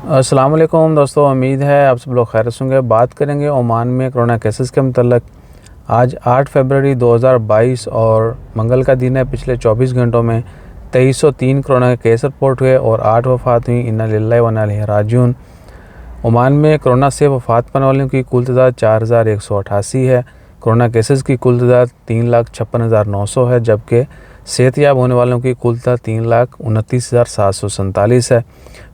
अस्सलाम वालेकुम दोस्तों, उम्मीद है आप सब लोग खैरियत से होंगे। बात करेंगे ओमान में कोरोना केसेस के मतलब। आज 8 फरवरी 2022 और मंगल का दिन है। पिछले 24 घंटों में 2303 कोरोना के केस रिपोर्ट हुए और 8 वफ़ात हुई। इन्ना लिल्लाहि व इन्ना इलैहि राजिऊन। ओमान में कोरोना से वफ़ात पाने वालों की कुल तादाद 4188 है। कोरोना केसेस की कुल तादाद 3,56,900 है, जबकि सेहतयाब होने वालों की कुल तादाद 3,29,747 है।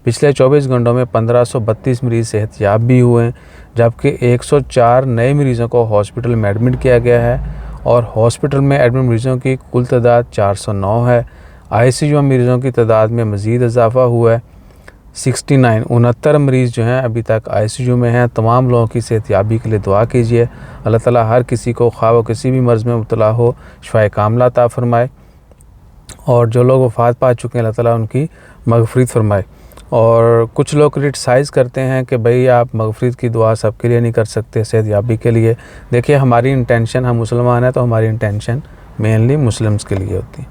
पिछले 24 घंटों में 1532 मरीज़ सेहतयाब भी हुए हैं, जबकि 104 नए मरीज़ों को हॉस्पिटल में एडमिट किया गया है और हॉस्पिटल में एडमिट मरीज़ों की कुल तादाद 409 है। आईसीयू में मरीज़ों की तादाद में मज़ीद इजाफ़ा हुआ है। 69 मरीज़ जो हैं अभी तक आईसीयू में हैं। तमाम लोगों की सेहतयाबी के लिए दुआ कीजिए। अल्लाह ताला हर किसी को ख्वाह वो किसी भी मर्ज़ में मुब्तला हो शिफ़ाए कामिला अता फ़रमाए, और जो लोग वफ़ात पा चुके हैं अल्लाह ताला उनकी मग़फ़िरत फ़रमाए। और कुछ लोग क्रिटिसाइज़ करते हैं कि भाई आप मग़फ़िरत की दुआ सबके लिए नहीं कर सकते, सेहतयाबी के लिए। देखिए, हमारी इंटेंशन, हम मुसलमान हैं तो हमारी इंटेंशन मेनली मुस्लिम्स के लिए होती है।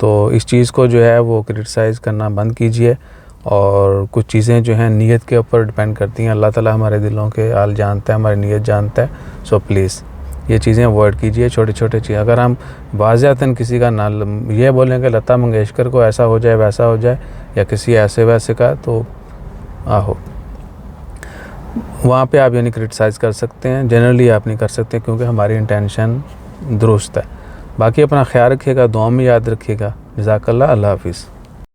तो इस चीज़ को जो है वो क्रिटिसाइज़ करना बंद कीजिए। और कुछ चीज़ें जो हैं नीयत के ऊपर डिपेंड करती हैं। अल्लाह ताला हमारे दिलों के हाल जानता है, हमारी नीयत जानता है। सो प्लीज़ ये चीज़ें अवॉइड कीजिए, छोटे छोटे चीज़। अगर हम वाज़हतन किसी का ना ये बोलें कि लता मंगेशकर को ऐसा हो जाए वैसा हो जाए, या किसी ऐसे वैसे का, तो आहो वहाँ पे आप यानी क्रिटिसाइज़ कर सकते हैं। जनरली आप नहीं कर सकते, क्योंकि हमारी इंटेंशन दुरुस्त है। बाकी अपना ख्याल रखिएगा, दुआ में याद रखिएगा। जज़ाकल्लाह। अल्लाह हाफ़िज़।